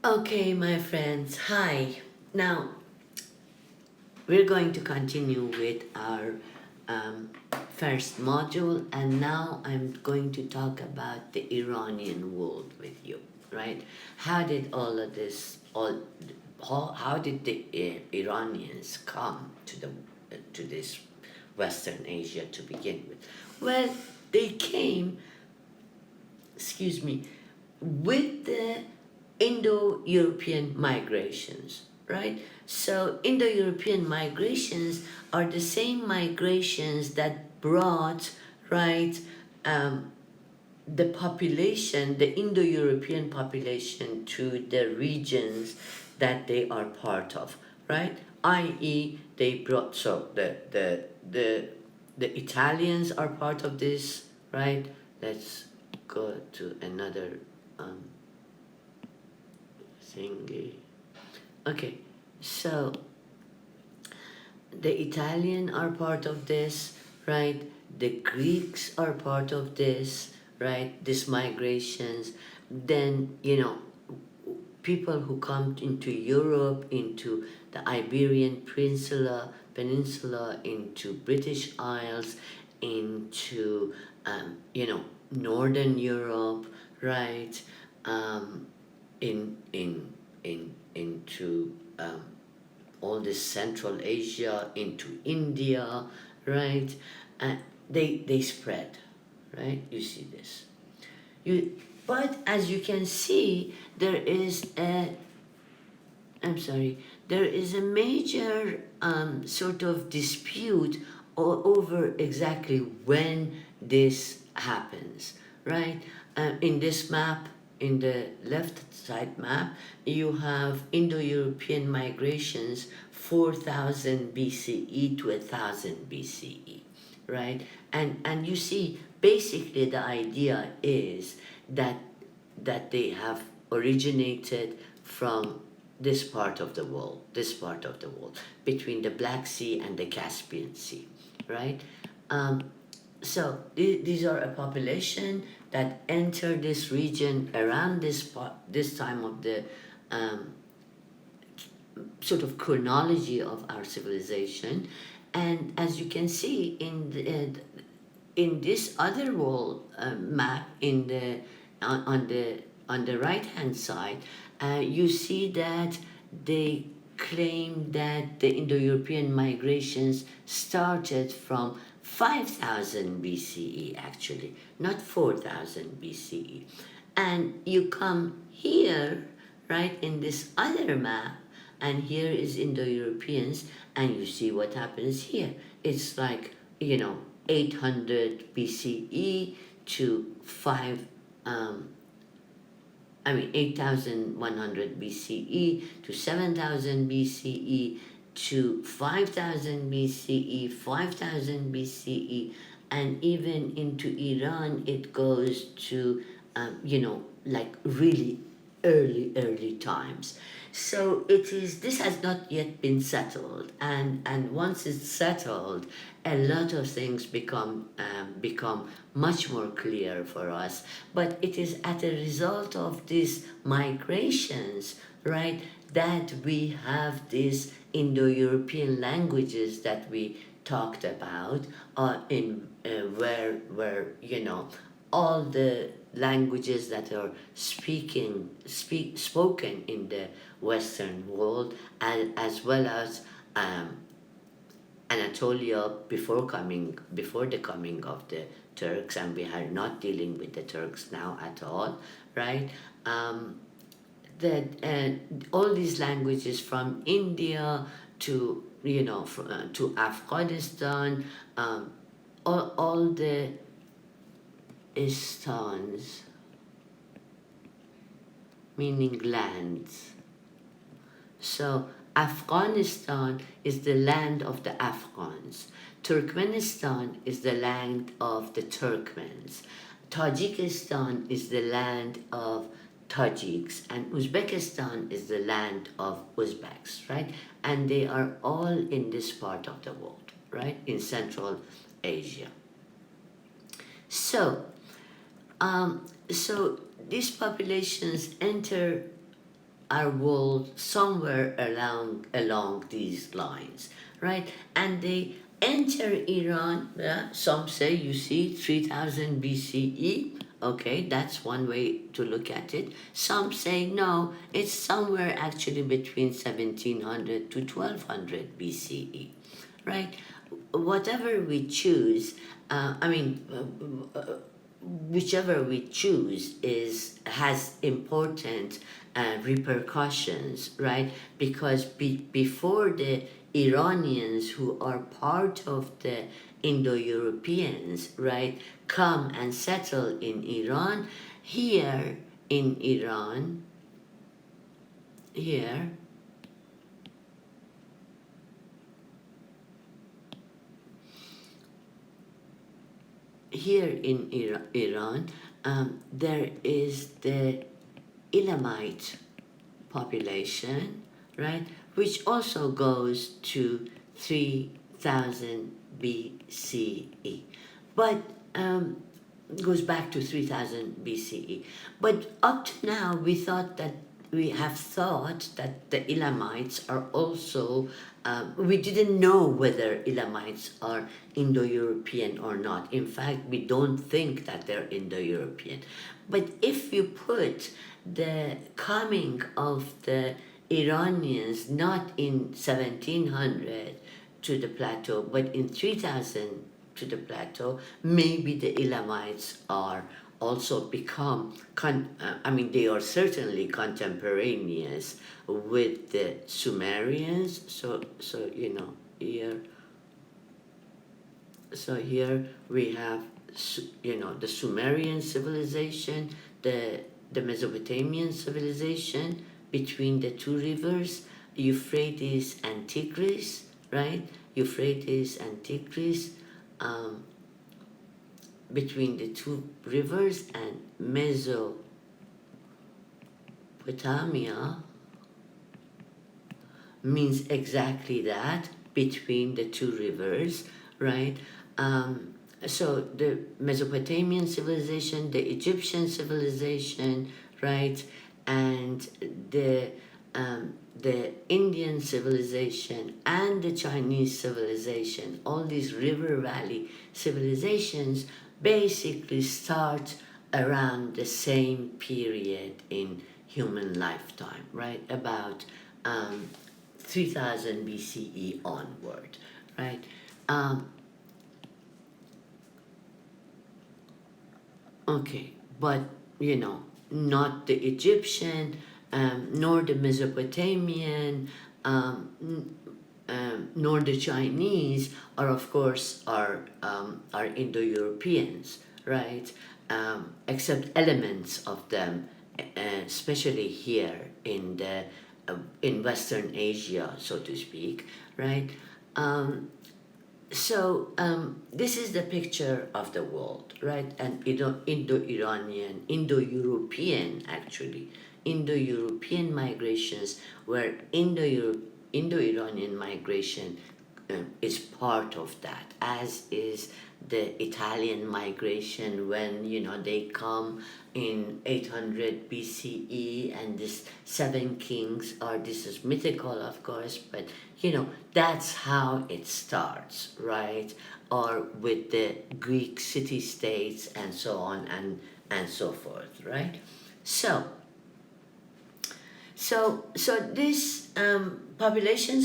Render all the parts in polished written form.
Okay, my friends, hi. Now, we're going to continue with our um, first module, and now I'm going to talk about the Iranian world with you, right? How did all of this, how did the Iranians come to this Western Asia to begin with? Well, they came, excuse me, with the Indo-European migrations, right? So Indo-European migrations are the same migrations that brought, right, um, the population, the Indo-European population to the regions that they are part of, right? I.e., they brought, so the Italians are part of this, right? Let's go to another um, thingy. Okay, so the Italian are part of this, right? The Greeks are part of this, right? These migrations. Then, people who come into Europe, into the Iberian Peninsula, into British Isles, into, Northern Europe, right? Um, into all this Central Asia, into India, right? And they spread, right? You see this. You, but as you can see, I'm sorry, there is a major sort of dispute over exactly when this happens, right? In this map, in the left side map, you have Indo-European migrations 4000 BCE to 1000 BCE, right? And you see, basically the idea is that they have originated from this part of the world, between the Black Sea and the Caspian Sea, right? Um, so these are a population that enter this region around this time of the um, sort of chronology of our civilization, and as you can see in this other wall map on the right hand side, you see that they claim that the Indo-European migrations started from 5000 BCE, actually, not 4000 BCE. And you come here, right, in this other map, and here is Indo-Europeans, and you see what happens here. It's like, 800 BCE to 8100 BCE to 7000 BCE to 5000 BCE, 5000 BCE, and even into Iran, it goes to, like really early times. So this has not yet been settled, and once it's settled, a lot of things become much more clear for us. But it is at a result of these migrations, right, that we have these Indo-European languages that we talked about, in where all the languages that are spoken in the Western world, as well as Anatolia before the coming of the Turks, and we are not dealing with the Turks now at all, right? That all these languages from India to to Afghanistan, all the istans, meaning lands. So Afghanistan is the land of the Afghans. Turkmenistan is the land of the Turkmens. Tajikistan is the land of Tajiks, and Uzbekistan is the land of Uzbeks, right? And they are all in this part of the world, right? In Central Asia. So, so these populations enter our world somewhere along these lines, right? And they enter Iran. Some say, you see, 3000 BCE. Okay, that's one way to look at it. Some say no, it's somewhere actually between 1700 to 1200 BCE, right? Whatever we choose, whichever we choose has important repercussions, right? Because before the Iranians, who are part of the Indo-Europeans, right, come and settle in Iran, here in Iran, here in Iran, there is the Elamite population, right, which also goes to 3000 BCE, but goes back to 3000 BCE. But up to now, we have thought that the Elamites are also, we didn't know whether Elamites are Indo-European or not. In fact, we don't think that they're Indo-European. But if you put the coming of the Iranians not in 1700 to the plateau, but in 3000 to the plateau, maybe the Elamites are also become, they are certainly contemporaneous with the Sumerians. So here, here we have, the Sumerian civilization, the Mesopotamian civilization between the two rivers, Euphrates and Tigris, right? Euphrates and Tigris, between the two rivers, and Mesopotamia means exactly that, between the two rivers, right? So the Mesopotamian civilization, the Egyptian civilization, right, and the Indian civilization and the Chinese civilization, all these river valley civilizations basically start around the same period in human lifetime, right? About 3000 BCE onward, right? Okay, but not the Egyptian, nor the Mesopotamian, nor the Chinese are, of course, are Indo-Europeans, right? Except elements of them, especially here in Western Asia, so to speak, right? So this is the picture of the world, right? And Indo-Iranian, Indo-European, actually, Indo-European migrations, where Indo-Iranian migration is part of that, as is the Italian migration when they come in 800 BCE, and these seven kings are, this is mythical, of course, but that's how it starts, right? Or with the Greek city-states and so on and so forth, right? So this population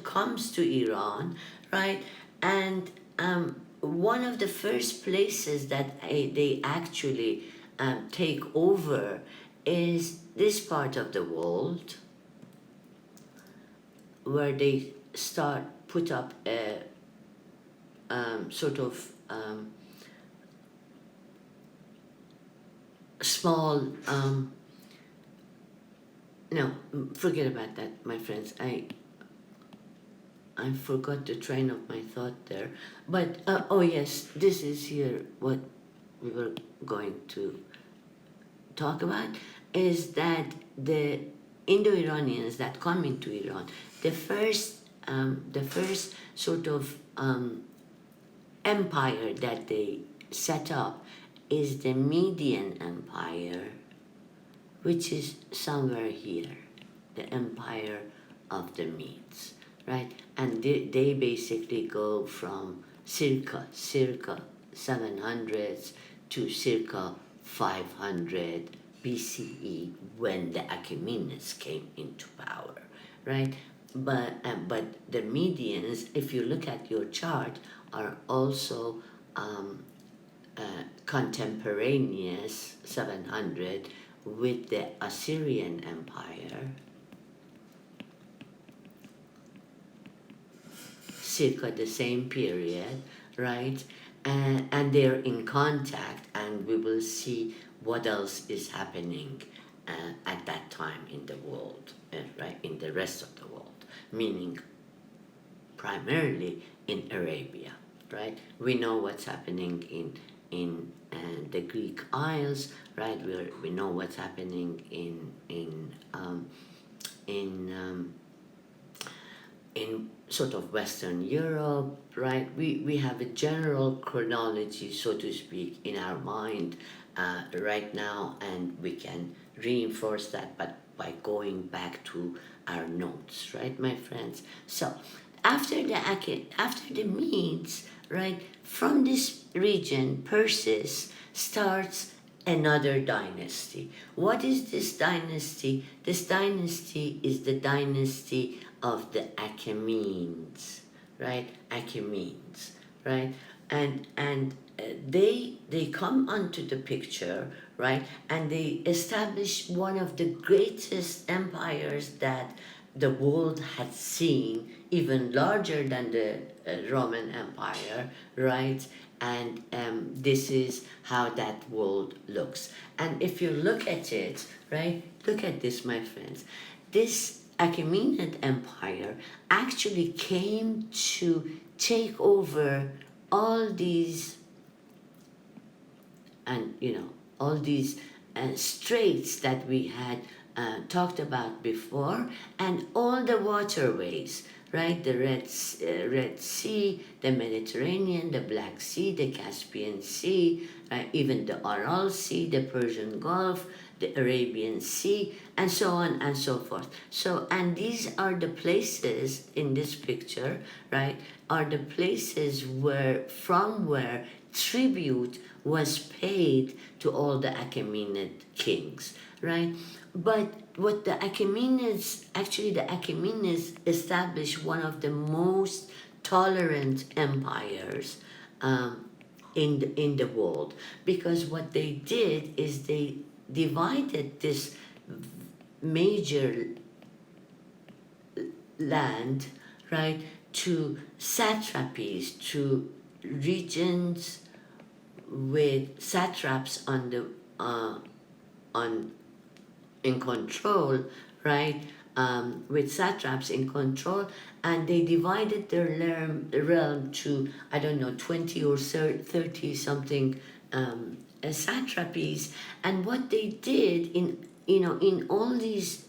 comes to Iran, right? And one of the first places that they actually take over is this part of the world, where they put up a sort of small, no, forget about that, my friends. I forgot the train of my thought there. But, oh yes, this is here what we were going to talk about, is that the Indo-Iranians that come into Iran, the first sort of empire that they set up is the Median Empire, which is somewhere here, the empire of the Medes, right? And they basically go from circa 700s to circa 500 BCE when the Achaemenids came into power, right? But the Medians, if you look at your chart, are also contemporaneous 700 with the Assyrian Empire, circa the same period, right? And they're in contact, and we will see what else is happening at that time in the world, right? In the rest of the world, meaning primarily in Arabia, right? We know what's happening in the Greek Isles, right? We know what's happening in sort of Western Europe, right? We have a general chronology, so to speak, in our mind right now, and we can reinforce that by going back to our notes, right, my friends? So after the Medes, right, from this region, Persis starts another dynasty. What is this dynasty? This dynasty is the dynasty of the Achaemenids, right? Achaemenids, right? And they come onto the picture, right? And they establish one of the greatest empires that the world had seen, even larger than the Roman Empire, right? And this is how that world looks. And if you look at it, right, look at this, my friends. This Achaemenid Empire actually came to take over all these, and all these straits that we had talked about before, and all the waterways, right? The Red Sea, the Mediterranean, the Black Sea, the Caspian Sea, even the Aral Sea, the Persian Gulf, the Arabian Sea, and so on and so forth. So, and these are the places in this picture, right, are the places from where tribute was paid to all the Achaemenid kings, right? But what the Achaemenids established one of the most tolerant empires in the world, because what they did is they divided this major land, right, to satrapies, to regions with satraps in control, right? With satraps in control, and they divided their realm to, I don't know, 20 or 30 something satrapies. And what they did in all these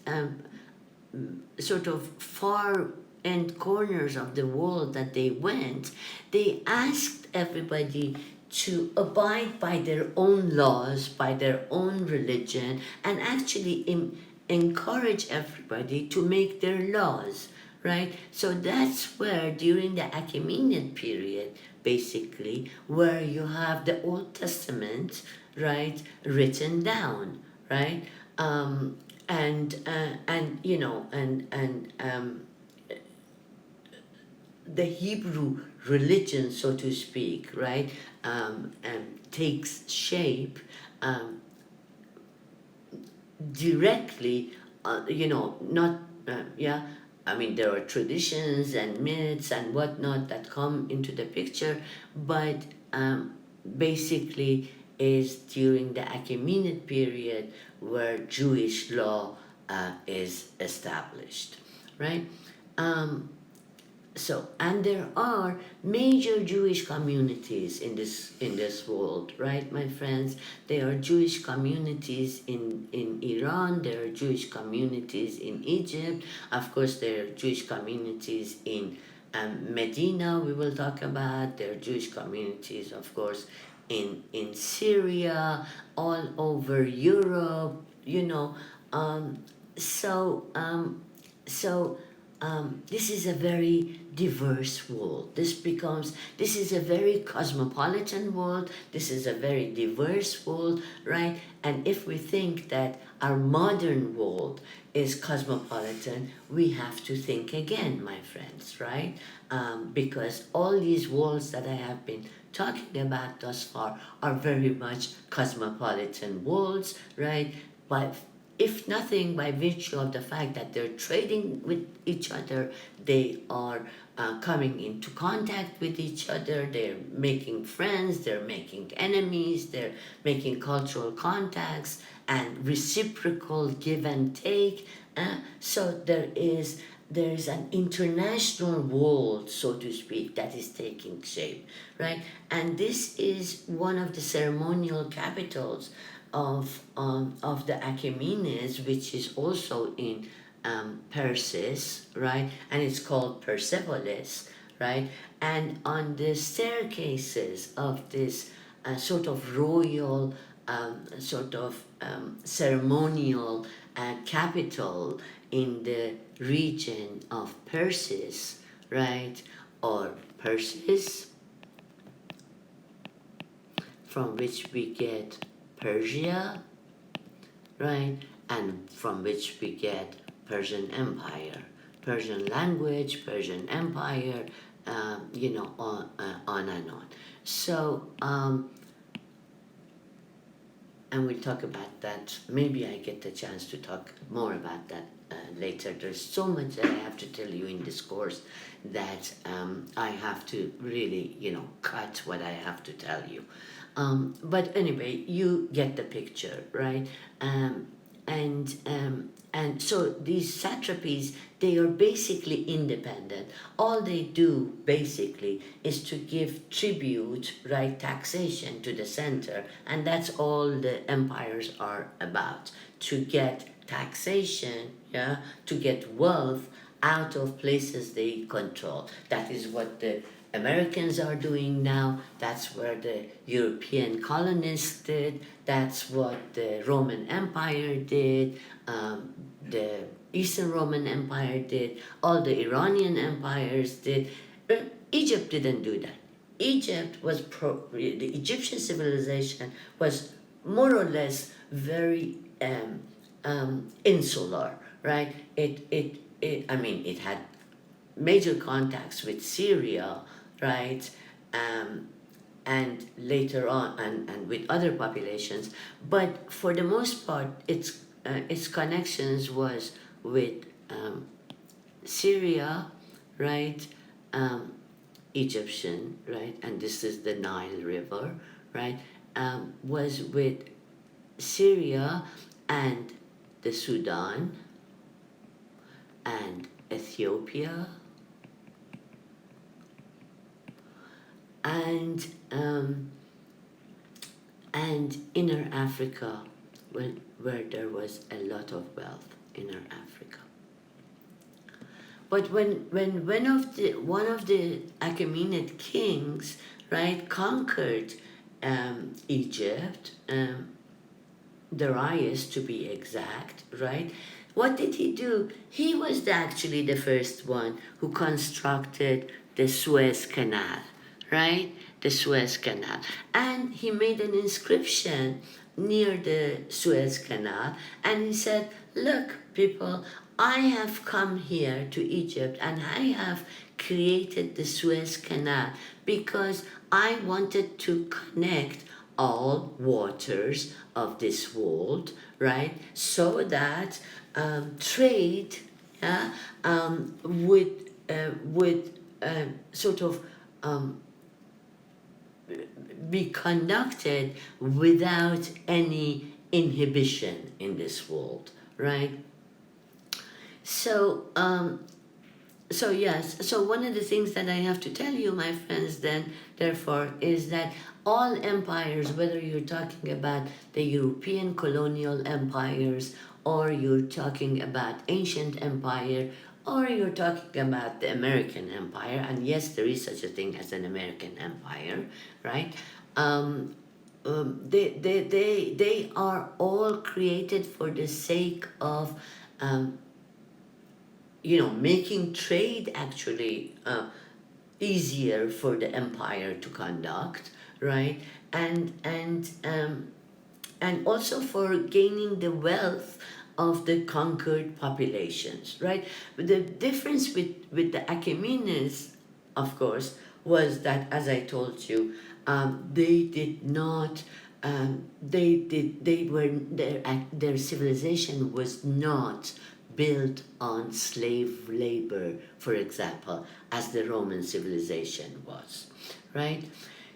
sort of far end corners of the world that they went, they asked everybody to abide by their own laws, by their own religion, and actually encourage everybody to make their laws, right? So that's where, during the Achaemenid period, basically, where you have the Old Testament, right, written down, right? The Hebrew religion, so to speak, right, takes shape directly, not, I mean, there are traditions and myths and whatnot that come into the picture, but basically is during the Achaemenid period where Jewish law is established, right? So, and there are major Jewish communities in this world, right, my friends? There are Jewish communities in Iran. There are Jewish communities in Egypt. Of course, there are Jewish communities in Medina. We will talk about. There are Jewish communities, of course, in Syria, all over Europe, you know, so so this is a very diverse world. This is a very cosmopolitan world. This is a very diverse world, right? And if we think that our modern world is cosmopolitan, we have to think again, my friends, right? Because all these worlds that I have been talking about thus far are very much cosmopolitan worlds, right? But if nothing, by virtue of the fact that they're trading with each other, they are coming into contact with each other, they're making friends, they're making enemies, they're making cultural contacts and reciprocal give and take. So there's an international world, so to speak, that is taking shape, right? And this is one of the ceremonial capitals of the Achaemenids, which is also in Persis, right? And it's called Persepolis, right? And on the staircases of this sort of royal, ceremonial capital in the region of Persis, right? Or Persis, from which we get Persia, right? And from which we get Persian Empire, Persian language, Persian Empire, on and on. So, and we'll talk about that. Maybe I get the chance to talk more about that later. There's so much that I have to tell you in this course that I have to really, cut what I have to tell you. But anyway, you get the picture, right? And so these satrapies, they are basically independent. All they do basically is to give tribute, right, taxation to the center, and that's all the empires are about, to get taxation, yeah, to get wealth out of places they control. That is what the Americans are doing now. That's where the European colonists did. That's what the Roman Empire did. The Eastern Roman Empire did. All the Iranian empires did. Egypt didn't do that. The Egyptian civilization was more or less very insular, right? It had major contacts with Syria, right? And later on, and with other populations, but for the most part, its connections was with Syria, right? Egyptian, right? And this is the Nile River, right? Was with Syria and the Sudan and Ethiopia and inner Africa, where there was a lot of wealth, inner Africa. But when one of the Achaemenid kings, right, conquered Egypt, Darius to be exact, right? What did he do? He was actually the first one who constructed the Suez Canal, right? The Suez Canal. And he made an inscription near the Suez Canal, and he said, look, people, I have come here to Egypt and I have created the Suez Canal because I wanted to connect all waters of this world, right? So that trade would sort of be conducted without any inhibition in this world, right? So, so one of the things that I have to tell you, my friends, then, therefore, is that all empires, whether you're talking about the European colonial empires, or you're talking about ancient empire, or you're talking about the American empire, and yes, there is such a thing as an American empire, right? they are all created for the sake of um, making trade actually easier for the empire to conduct, right? And also for gaining the wealth of the conquered populations, right? But the difference with the Achaemenids, of course, was that, as I told you, they did not. They were their civilization was not built on slave labor, for example, as the Roman civilization was, right?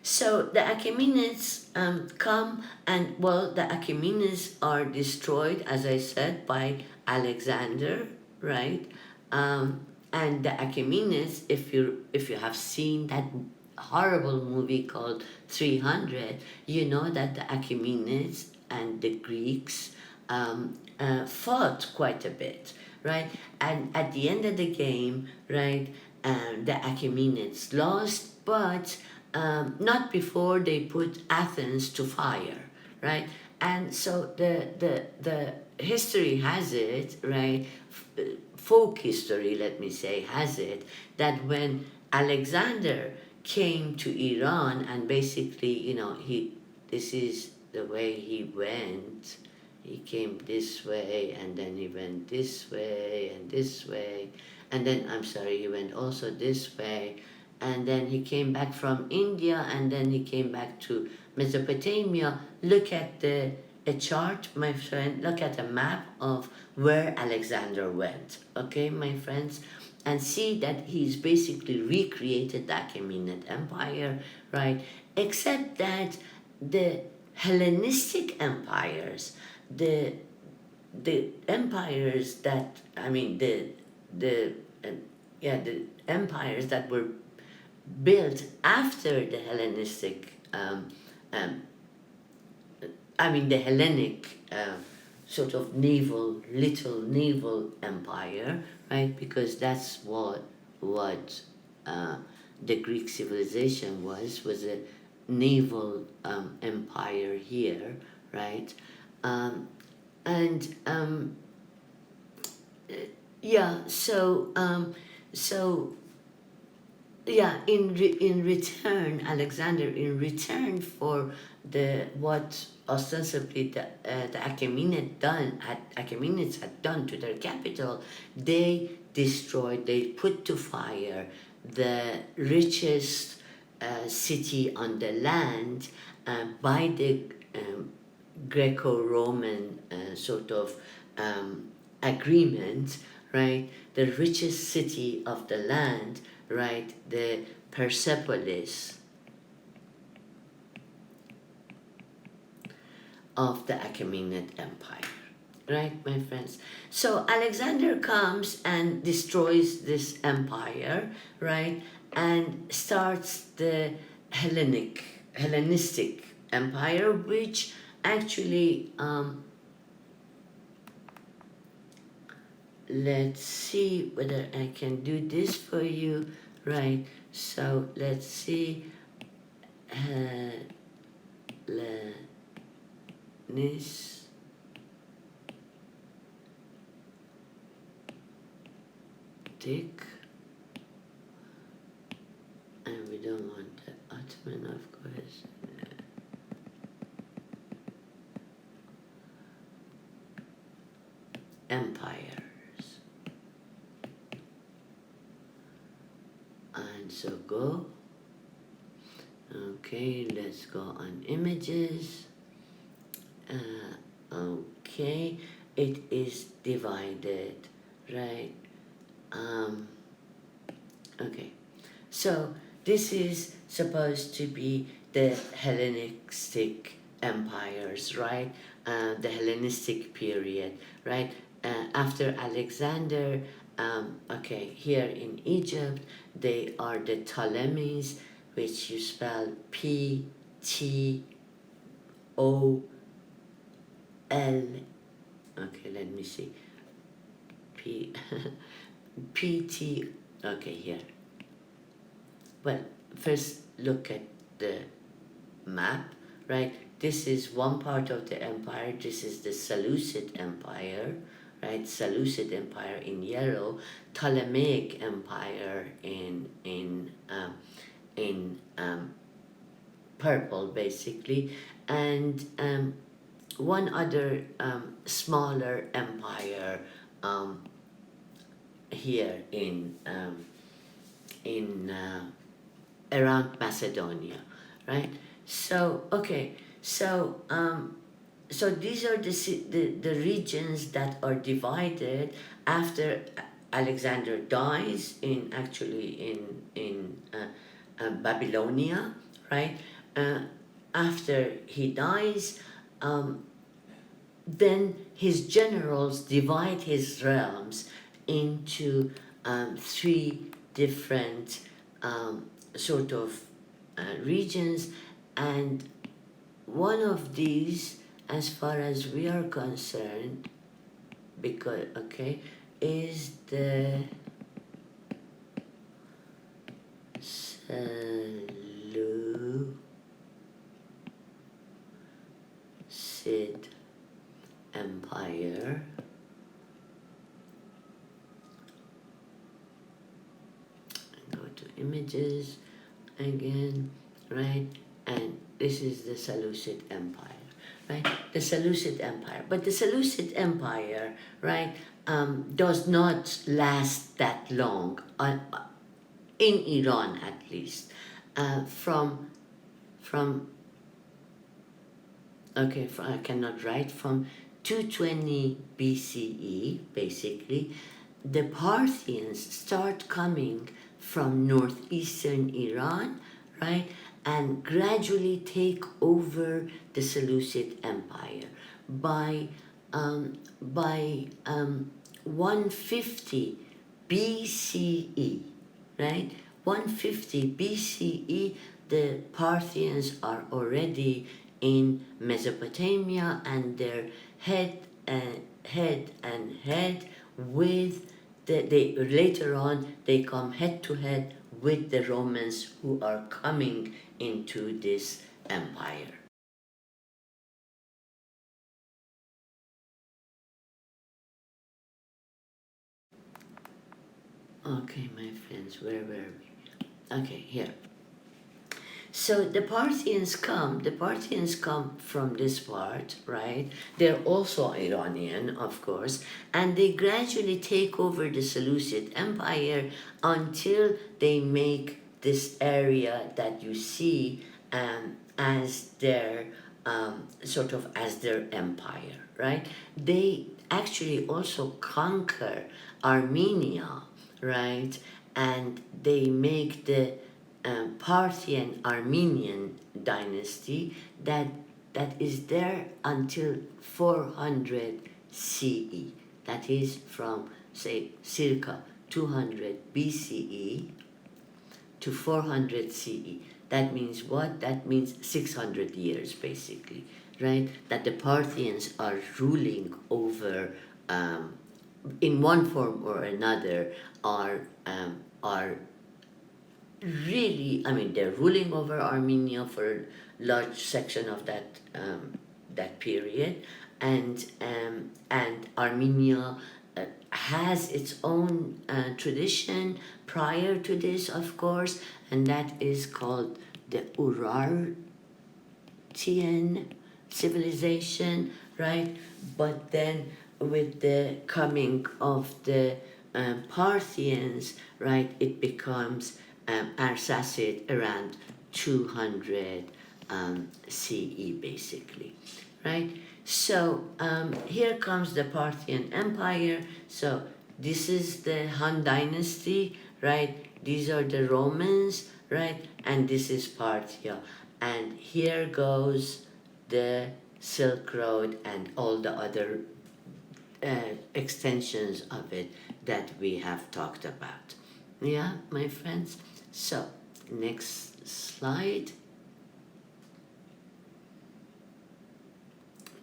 So the Achaemenids come, and well, the Achaemenids are destroyed, as I said, by Alexander, right? And the Achaemenids, if you have seen that horrible movie called 300, you know that the Achaemenids and the Greeks fought quite a bit, right? And at the end of the game, right, the Achaemenids lost, but not before they put Athens to fire, right? And so the history has it, right? Folk history, let me say, has it that when Alexander came to Iran and basically, this is the way he went. He came this way, and then he went this way and this way, and then, I'm sorry, he went also this way, and then he came back from India, and then he came back to Mesopotamia. Look at a chart, my friend. Look at a map of where Alexander went, okay, my friends, and see that he's basically recreated the Achaemenid Empire, right? Except that the Hellenistic empires, the empires that the uh, the empires that were built after the Hellenistic um, the Hellenic sort of little naval empire, right? Because that's what the Greek civilization was a naval empire here, right? Um, and yeah, so yeah, in return, Alexander, in return for what ostensibly the Achaemenids had done to their capital, they put to fire the richest city on the land by the Greco-Roman sort of agreement, right? The richest city of the land, right? The Persepolis of the Achaemenid Empire, right, my friends? So Alexander comes and destroys this empire, right? And starts the Hellenistic empire, which actually let's see whether I can do this for you, right? So let's see, Hellenistic, and we don't want the Ottoman, of course. Empires. And so go. Okay, let's go on images. Okay, it is divided, right? Okay, so this is supposed to be the Hellenistic empires, right? The Hellenistic period, right? After Alexander, okay, here in Egypt, they are the Ptolemies, which you spell P-T-O-L. Okay, let me see. P-T, okay, here. Well, first look at the map, right? This is one part of the empire. This is the Seleucid Empire, right? Seleucid Empire in yellow, Ptolemaic Empire in purple, basically, and one other smaller empire here in around Macedonia, right? So okay, so these are the regions that are divided after Alexander dies in actually in Babylonia, right? Uh, After he dies, um, then his generals divide his realms into three different sort of regions, and one of these, as far as we are concerned, because okay, is the Seleucid Empire. Go to images again, right? And this is the Seleucid Empire, right? The Seleucid Empire. But the Seleucid Empire, right, does not last that long, in Iran at least. From okay, I cannot write, from 220 BCE, basically, the Parthians start coming from northeastern Iran, right, and gradually take over the Seleucid Empire. By 150 BCE, right? 150 BCE, the Parthians are already in Mesopotamia, and they're head with they later on they come head to head with the Romans who are coming into this empire. Okay, my friends, where were we? Okay, here. So the Parthians come from this part, right? They're also Iranian, of course, and they gradually take over the Seleucid Empire until they make this area that you see as their sort of as their empire, right? They actually also conquer Armenia, right? And they make the Parthian Armenian dynasty that is there until 400 CE. That is from, say, circa 200 BCE to 400 CE. That means what? That means 600 years, basically, right? That the Parthians are ruling over, in one form or another, are really, I mean, they're ruling over Armenia for a large section of that period, and Armenia has its own tradition prior to this, of course, and that is called the Urartian civilization, right? But then with the coming of the Parthians, right, it becomes Arsacid around 200 CE, basically, right? So here comes the Parthian Empire. So this is the Han Dynasty, right? These are the Romans, right? And this is Parthia. And here goes the Silk Road and all the other extensions of it that we have talked about. Yeah, my friends? So, next slide.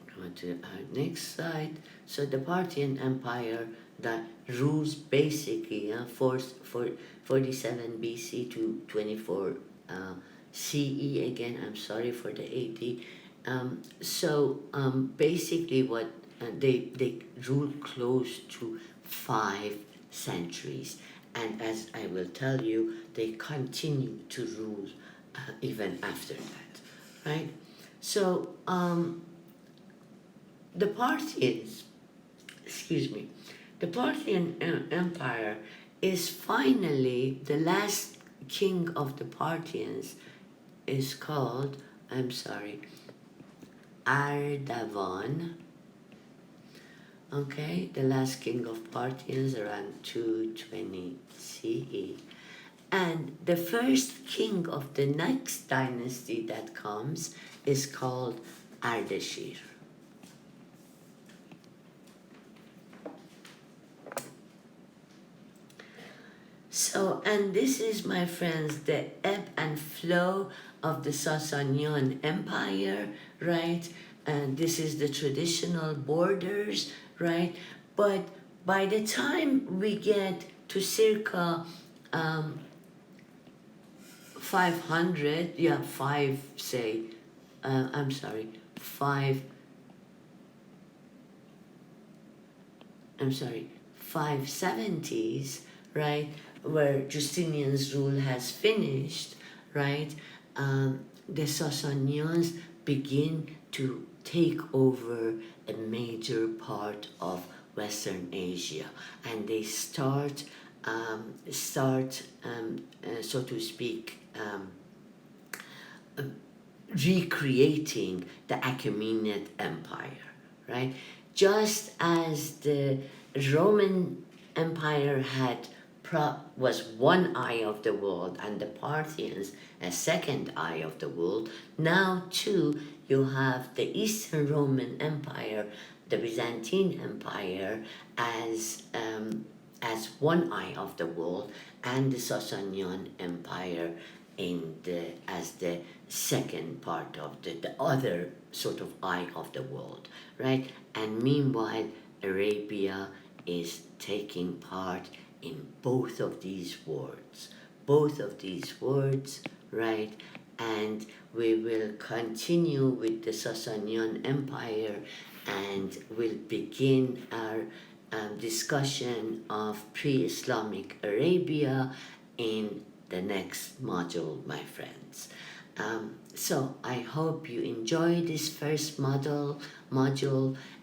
Go to our next slide. So, the Parthian Empire that rules basically 47 BC to 24 CE. Again, I'm sorry for the AD. Basically, what they rule close to 5 centuries, and as I will tell you, they continue to rule even after that, right? So the Parthians, excuse me, the Parthian Empire is finally the last king of the Parthians is called, I'm sorry, Ardavan. Okay, the last king of Parthians around 220 CE. And the first king of the next dynasty that comes is called Ardashir. So, and this is, my friends, the ebb and flow of the Sasanian Empire, right? And this is the traditional borders, right? But by the time we get to circa 500, yeah, five, say, I'm sorry, I'm sorry, 570s, right, where Justinian's rule has finished, right, the Sasanians begin to take over a major part of Western Asia, and they start, so to speak, recreating the Achaemenid Empire, right? Just as the Roman Empire was one eye of the world and the Parthians a second eye of the world, now too you have the Eastern Roman Empire, the Byzantine Empire as one eye of the world, and the Sasanian Empire as the second part of the other sort of eye of the world, right? And meanwhile, Arabia is taking part in both of these words, right? And we will continue with the Sasanian Empire, and we'll begin our discussion of pre-Islamic Arabia in the next module, my friends. So I hope you enjoy this first module,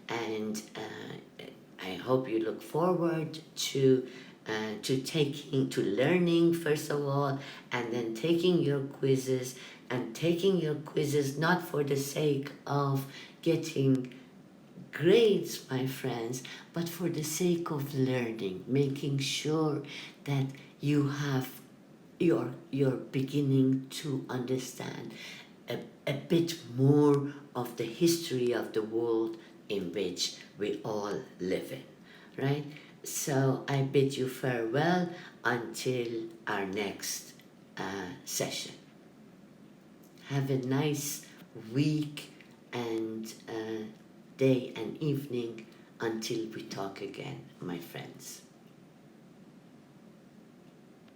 and I hope you look forward to learning first of all, and then taking your quizzes, and taking your quizzes not for the sake of getting grades, my friends, but for the sake of learning, making sure that you're beginning to understand a bit more of the history of the world in which we all live in, right? So I bid you farewell until our next session. Have a nice week and day and evening until we talk again, my friends.